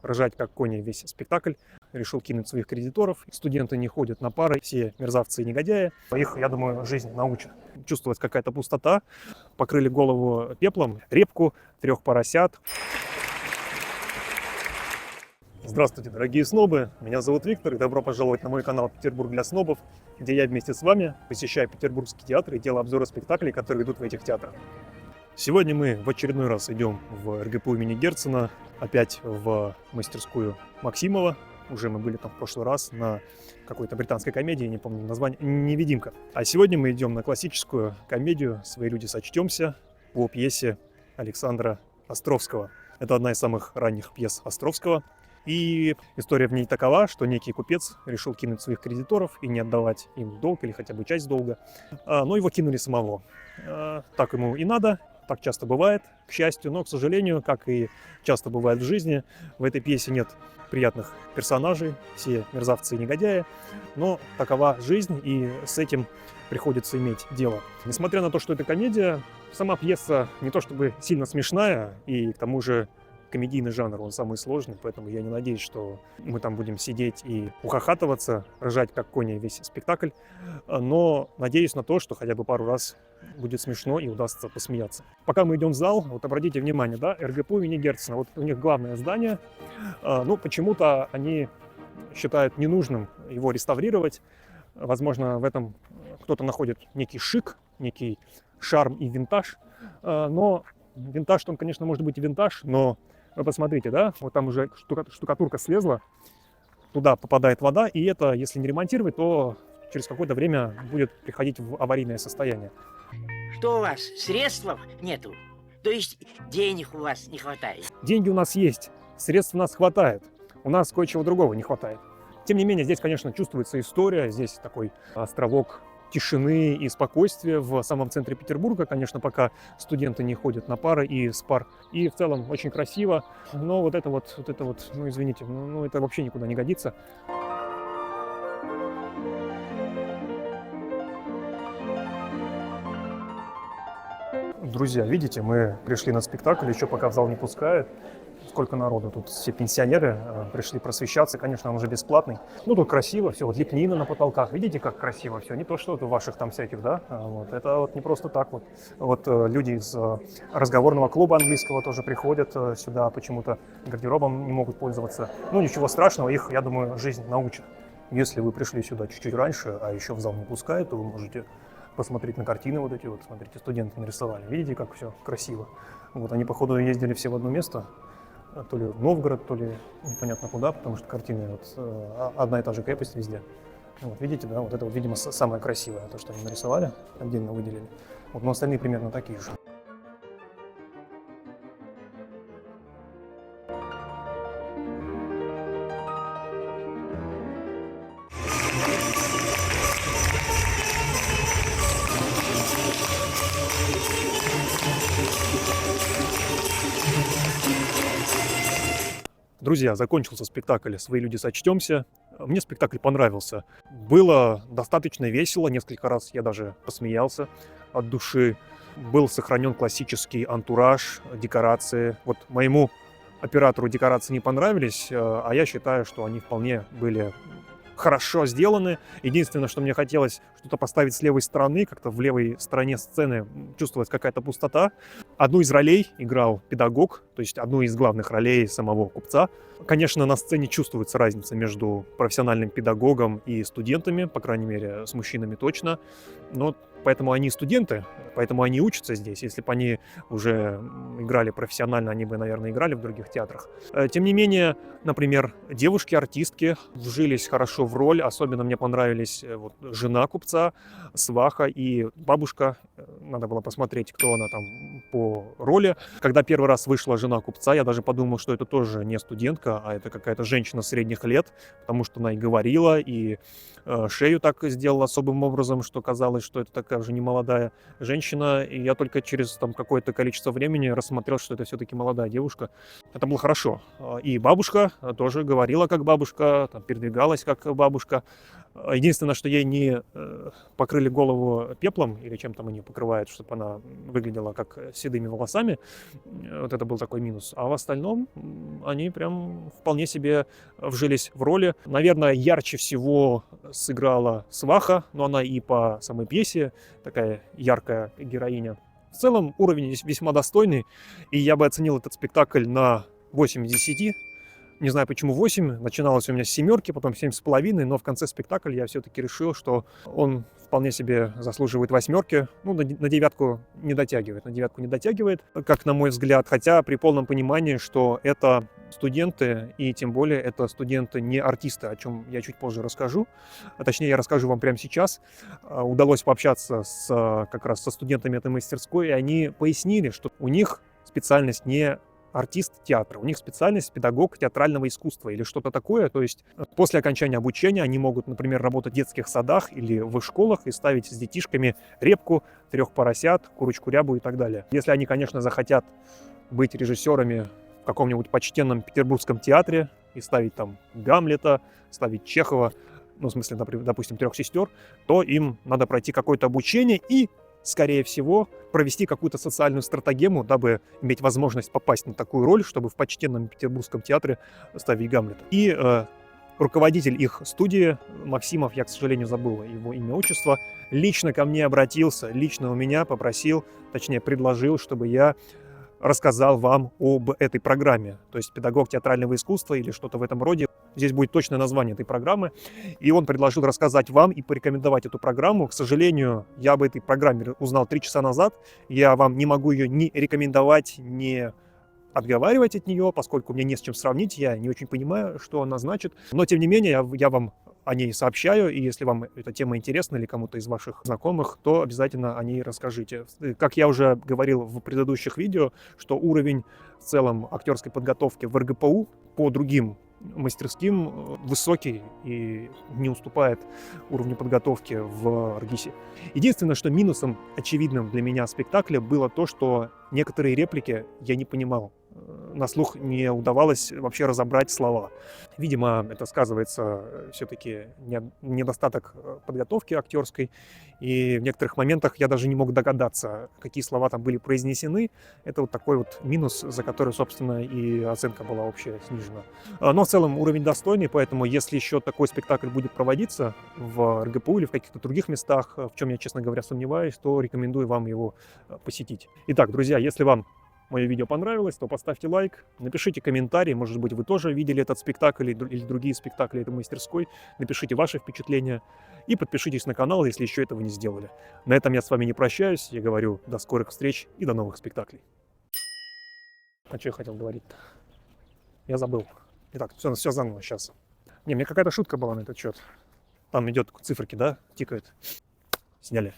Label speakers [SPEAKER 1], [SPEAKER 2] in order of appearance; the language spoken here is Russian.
[SPEAKER 1] ржать как кони весь спектакль. Решил кинуть своих кредиторов. Студенты не ходят на пары, все мерзавцы и негодяи. Их, я думаю, жизнь научит. Чувствовать какая-то пустота. Покрыли голову пеплом, репку, 3 поросят. Здравствуйте, дорогие снобы! Меня зовут Виктор, и добро пожаловать на мой канал «Петербург для снобов», где я вместе с вами посещаю петербургские театры и делаю обзоры спектаклей, которые идут в этих театрах. Сегодня мы в очередной раз идем в РГПУ имени Герцена, опять в мастерскую Максимова. Уже мы были там в прошлый раз на какой-то британской комедии, не помню название, «Невидимка». А сегодня мы идем на классическую комедию «Свои люди сочтемся» по пьесе Александра Островского. Это одна из самых ранних пьес Островского. И история в ней такова, что некий купец решил кинуть своих кредиторов и не отдавать им долг или хотя бы часть долга, но его кинули самого. Так ему и надо, так часто бывает, к счастью, но, к сожалению, как и часто бывает в жизни, в этой пьесе нет приятных персонажей, все мерзавцы и негодяи, но такова жизнь, и с этим приходится иметь дело. Несмотря на то, что это комедия, сама пьеса не то чтобы сильно смешная, и к тому же комедийный жанр, он самый сложный, поэтому я не надеюсь, что мы там будем сидеть и ухахатываться, ржать как кони весь спектакль, но надеюсь на то, что хотя бы пару раз будет смешно и удастся посмеяться. Пока мы идем в зал, вот обратите внимание, да, РГПУ имени Герцена, вот у них главное здание, ну почему-то они считают ненужным его реставрировать, возможно, в этом кто-то находит некий шик, некий шарм и винтаж, но винтаж, он, конечно, может быть и винтаж, но вы посмотрите, да, вот там уже штукатурка слезла, туда попадает вода, и это, если не ремонтировать, то через какое-то время будет приходить в аварийное состояние.
[SPEAKER 2] Что у вас, средств нету? То есть денег у вас не хватает?
[SPEAKER 1] Деньги у нас есть, средств у нас хватает, у нас кое-чего другого не хватает. Тем не менее, здесь, конечно, чувствуется история, здесь такой островок тишины и спокойствия в самом центре Петербурга. Конечно, пока студенты не ходят на пары и с пар. И в целом очень красиво. Но вот это вот, ну извините, ну это вообще никуда не годится. Друзья, видите, мы пришли на спектакль, еще пока в зал не пускают. Сколько народу, тут все пенсионеры пришли просвещаться, конечно, он уже бесплатный. Ну, тут красиво все, вот лепнина на потолках, видите, как красиво все, не то что у ваших там всяких, да, вот, это вот не просто так вот. Вот люди из разговорного клуба английского тоже приходят сюда, почему-то гардеробом не могут пользоваться. Ну, ничего страшного, их, я думаю, жизнь научит. Если вы пришли сюда чуть-чуть раньше, а еще в зал не пускают, то вы можете посмотреть на картины вот эти вот, смотрите, студенты нарисовали, видите, как все красиво. Вот, они, походу, ездили все в одно место, то ли в Новгород, то ли непонятно куда, потому что картины вот, одна и та же крепость везде. Вот видите, да, вот это вот, видимо, самое красивое, то, что они нарисовали, отдельно выделили. Вот, но остальные примерно такие же. Друзья, закончился спектакль «Свои люди сочтемся». Мне спектакль понравился. Было достаточно весело, несколько раз я даже посмеялся от души. Был сохранен классический антураж, декорации. Вот моему оператору декорации не понравились, а я считаю, что они вполне были хорошо сделаны. Единственное, что мне хотелось что-то поставить с левой стороны, как-то в левой стороне сцены чувствовалась какая-то пустота. Одну из ролей играл педагог, то есть одну из главных ролей самого купца. Конечно, на сцене чувствуется разница между профессиональным педагогом и студентами, по крайней мере, с мужчинами точно. Но поэтому они студенты, поэтому они учатся здесь. Если бы они уже играли профессионально, они бы, наверное, играли в других театрах. Тем не менее, например, девушки-артистки вжились хорошо в роль. Особенно мне понравились вот, жена купца, сваха и бабушка. Надо было посмотреть, кто она там по роли. Когда первый раз вышла жена купца, я даже подумал, что это тоже не студентка, а это какая-то женщина средних лет, потому что она и говорила, и шею так сделала особым образом, что казалось, что это такая уже немолодая женщина. И я только через там какое-то количество времени рассмотрел, что это все-таки молодая девушка. Это было хорошо. И бабушка тоже говорила как бабушка, там, передвигалась как бабушка. Единственное, что ей не покрыли голову пеплом или чем там они покрывают, чтобы она выглядела как седыми волосами. Вот это был такой минус. А в остальном они прям вполне себе вжились в роли. Наверное, ярче всего сыграла сваха, но она и по самой пьесе такая яркая героиня. В целом уровень здесь весьма достойный, и я бы оценил этот спектакль на 8 из 10. Не знаю, почему 8. Начиналось у меня с 7, потом 7,5, но в конце спектакля я все-таки решил, что он вполне себе заслуживает 8. Ну, на 9 не дотягивает. На 9 не дотягивает, как на мой взгляд. Хотя при полном понимании, что это студенты, и тем более это студенты не артисты, о чем я чуть позже расскажу. А точнее, я расскажу вам прямо сейчас. Удалось пообщаться как раз со студентами этой мастерской, и они пояснили, что у них специальность не артист театра. У них специальность педагог театрального искусства или что-то такое. То есть после окончания обучения они могут, например, работать в детских садах или в школах и ставить с детишками репку, 3 поросят, курочку рябу и так далее. Если они, конечно, захотят быть режиссерами в каком-нибудь почтенном петербургском театре и ставить там Гамлета, ставить Чехова, ну, в смысле, допустим, 3 сестер, то им надо пройти какое-то обучение и, скорее всего, провести какую-то социальную стратегему, дабы иметь возможность попасть на такую роль, чтобы в почтенном петербургском театре ставить Гамлета. И руководитель их студии, Максимов, я, к сожалению, забыл его имя, отчество, лично ко мне обратился, лично у меня попросил, точнее, предложил, чтобы я рассказал вам об этой программе. То есть педагог театрального искусства или что-то в этом роде. Здесь будет точное название этой программы. И он предложил рассказать вам и порекомендовать эту программу. К сожалению, я об этой программе узнал 3 часа назад. Я вам не могу ее ни рекомендовать, ни отговаривать от нее, поскольку мне не с чем сравнить. Я не очень понимаю, что она значит. Но, тем не менее, я вам о ней сообщаю, и если вам эта тема интересна или кому-то из ваших знакомых, то обязательно о ней расскажите. Как я уже говорил в предыдущих видео, что уровень в целом актерской подготовки в РГПУ по другим мастерским высокий и не уступает уровню подготовки в РГИСе. Единственное, что минусом очевидным для меня спектакля было то, что некоторые реплики я не понимал. На слух не удавалось вообще разобрать слова. Видимо, это сказывается все-таки недостаток подготовки актерской. И в некоторых моментах я даже не мог догадаться, какие слова там были произнесены. Это вот такой вот минус, за который, собственно, и оценка была общая снижена. Но в целом уровень достойный, поэтому если еще такой спектакль будет проводиться в РГПУ или в каких-то других местах, в чем я, честно говоря, сомневаюсь, то рекомендую вам его посетить. Итак, друзья, если вам мое видео понравилось, то поставьте лайк, напишите комментарий, может быть, вы тоже видели этот спектакль или другие спектакли этой мастерской, напишите ваши впечатления и подпишитесь на канал, если еще этого не сделали. На этом я с вами не прощаюсь, я говорю до скорых встреч и до новых спектаклей. А что я хотел говорить-то? Я забыл. Итак, все заново сейчас. Не, мне какая-то шутка была на этот счет. Там идет циферки, да, тикают. Сняли.